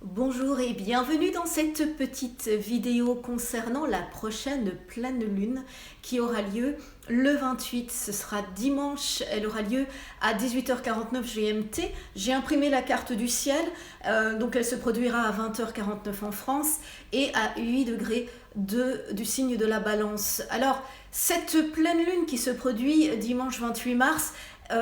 Bonjour et bienvenue dans cette petite vidéo concernant la prochaine pleine lune qui aura lieu le 28. Ce sera dimanche, elle aura lieu à 18h49 GMT. J'ai imprimé la carte du ciel, donc elle se produira à 20h49 en France et à 8 degrés du signe de la balance. Alors, cette pleine lune qui se produit dimanche 28 mars,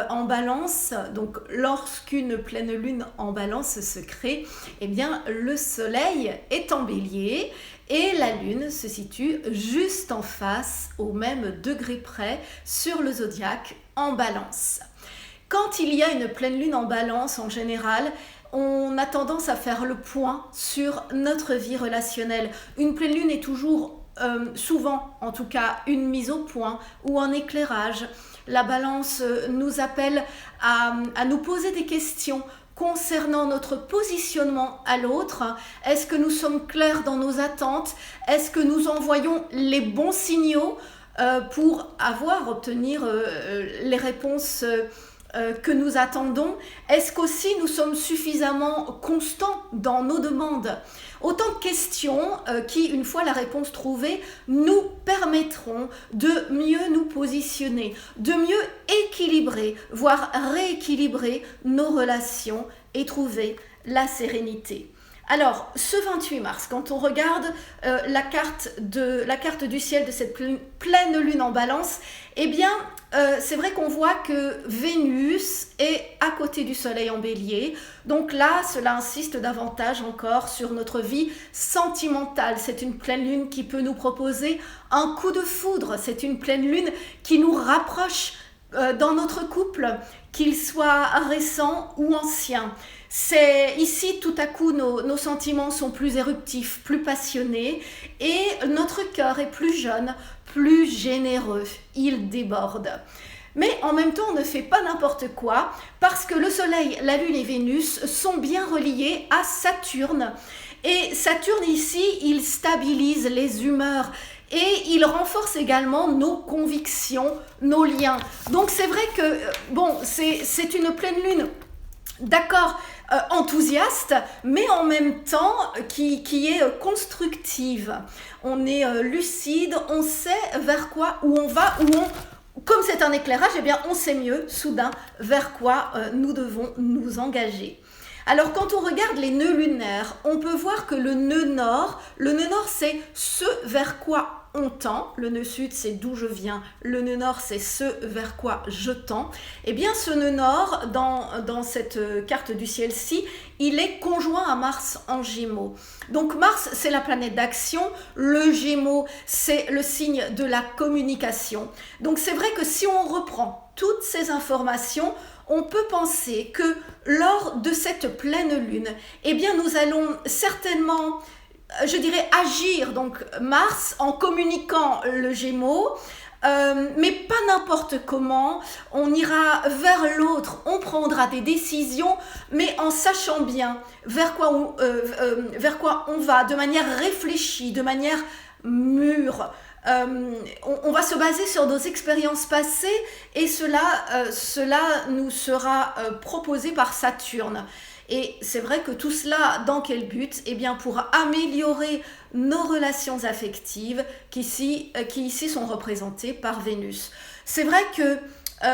en balance, donc lorsqu'une pleine lune en balance se crée, eh bien le soleil est en bélier et la lune se situe juste en face, au même degré près, sur le zodiaque en balance. Quand il y a une pleine lune en balance, en général, on a tendance à faire le point sur notre vie relationnelle. Une pleine lune est toujours, souvent en tout cas, une mise au point ou un éclairage. La balance nous appelle à nous poser des questions concernant notre positionnement à l'autre. Est-ce que nous sommes clairs dans nos attentes? Est-ce que nous envoyons les bons signaux pour obtenir les réponses que nous attendons? Est-ce qu'aussi nous sommes suffisamment constants dans nos demandes? Autant de questions qui, une fois la réponse trouvée, nous permettront de mieux nous positionner, de mieux équilibrer, voire rééquilibrer nos relations et trouver la sérénité. Alors, ce 28 mars, quand on regarde la carte du ciel de cette pleine lune en balance, eh bien, c'est vrai qu'on voit que Vénus est à côté du soleil en bélier. Donc là, cela insiste davantage encore sur notre vie sentimentale. C'est une pleine lune qui peut nous proposer un coup de foudre. C'est une pleine lune qui nous rapproche dans notre couple, qu'il soit récent ou ancien. C'est ici, tout à coup, nos sentiments sont plus éruptifs, plus passionnés, et notre cœur est plus jeune, plus généreux, il déborde. Mais en même temps, on ne fait pas n'importe quoi, parce que le Soleil, la Lune et Vénus sont bien reliés à Saturne. Et Saturne, ici, il stabilise les humeurs. Et il renforce également nos convictions, nos liens. Donc c'est vrai que, c'est une pleine lune, d'accord, enthousiaste, mais en même temps qui est constructive. On est lucide, on sait vers quoi, où on va, comme c'est un éclairage, eh bien on sait mieux, soudain, vers quoi nous devons nous engager. Alors quand on regarde les nœuds lunaires, on peut voir que le nœud nord c'est ce vers quoi on tend, le nœud sud c'est d'où je viens, le nœud nord c'est ce vers quoi je tends. Eh bien ce nœud nord, dans cette carte du ciel-ci, il est conjoint à Mars en Gémeaux. Donc Mars c'est la planète d'action, le Gémeaux c'est le signe de la communication. Donc c'est vrai que si on reprend toutes ces informations, on peut penser que lors de cette pleine lune, eh bien nous allons certainement, je dirais, agir, donc Mars, en communiquant le Gémeaux, mais pas n'importe comment. On ira vers l'autre, on prendra des décisions, mais en sachant bien vers quoi on va, de manière réfléchie, de manière mûre. On va se baser sur nos expériences passées et cela nous sera proposé par Saturne. Et c'est vrai que tout cela, dans quel but? Eh bien pour améliorer nos relations affectives qui ici sont représentées par Vénus. C'est vrai que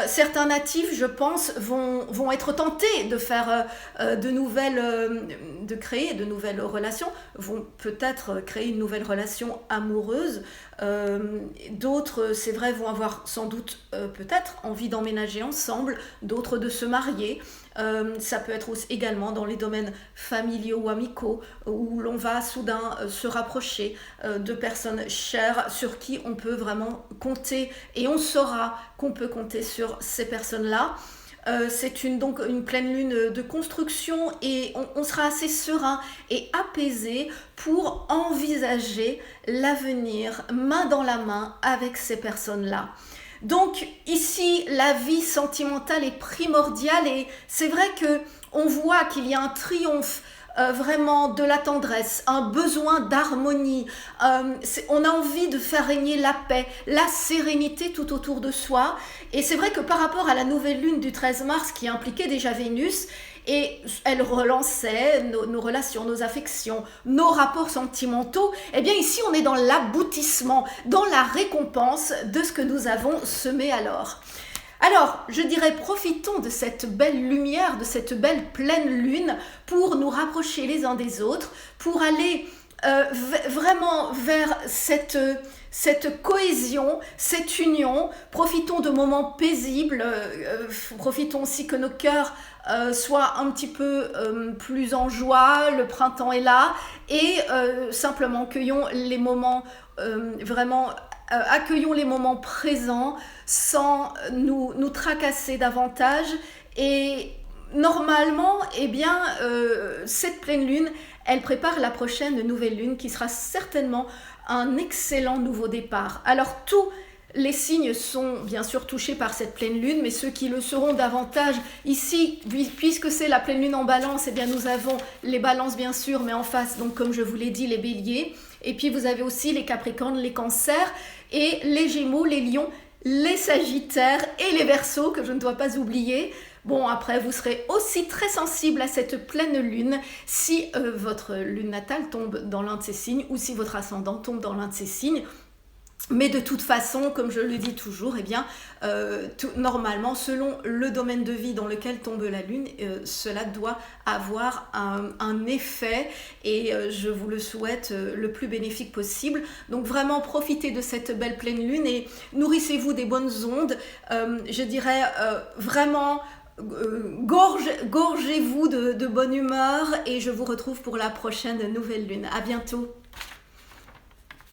certains natifs, je pense, vont être tentés de faire de créer de nouvelles relations, vont peut-être créer une nouvelle relation amoureuse. D'autres, c'est vrai, vont avoir sans doute peut-être envie d'emménager ensemble, d'autres de se marier. Ça peut être aussi également dans les domaines familiaux ou amicaux où l'on va soudain se rapprocher de personnes chères sur qui on peut vraiment compter et on saura qu'on peut compter sur ces personnes-là. C'est donc une pleine lune de construction et on sera assez serein et apaisé pour envisager l'avenir main dans la main avec ces personnes-là. Donc ici, la vie sentimentale est primordiale et c'est vrai qu'on voit qu'il y a un triomphe vraiment de la tendresse, un besoin d'harmonie. On a envie de faire régner la paix, la sérénité tout autour de soi. Et c'est vrai que par rapport à la nouvelle lune du 13 mars qui impliquait déjà Vénus, et elle relançait nos relations, nos affections, nos rapports sentimentaux. Eh bien ici on est dans l'aboutissement, dans la récompense de ce que nous avons semé alors. Alors, je dirais, profitons de cette belle lumière, de cette belle pleine lune pour nous rapprocher les uns des autres, pour aller vraiment vers cette cohésion, cette union. Profitons de moments paisibles, profitons aussi que nos cœurs soient un petit peu plus en joie, le printemps est là, et simplement cueillons les moments accueillons les moments présents sans nous tracasser davantage. Et normalement, eh bien, cette pleine lune, elle prépare la prochaine nouvelle lune qui sera certainement un excellent nouveau départ. Alors tous les signes sont bien sûr touchés par cette pleine lune, mais ceux qui le seront davantage ici, puisque c'est la pleine lune en balance, eh bien nous avons les balances bien sûr, mais en face, donc comme je vous l'ai dit, les béliers. Et puis vous avez aussi les capricornes, les cancers, et les gémeaux, les lions, les sagittaires et les verseaux, que je ne dois pas oublier. Bon, après, vous serez aussi très sensible à cette pleine lune si votre lune natale tombe dans l'un de ces signes ou si votre ascendant tombe dans l'un de ces signes. Mais de toute façon, comme je le dis toujours, eh bien, normalement, selon le domaine de vie dans lequel tombe la lune, cela doit avoir un effet et je vous le souhaite le plus bénéfique possible. Donc vraiment, profitez de cette belle pleine lune et nourrissez-vous des bonnes ondes. Je dirais vraiment... gorgez-vous de bonne humeur et je vous retrouve pour la prochaine nouvelle lune. À bientôt.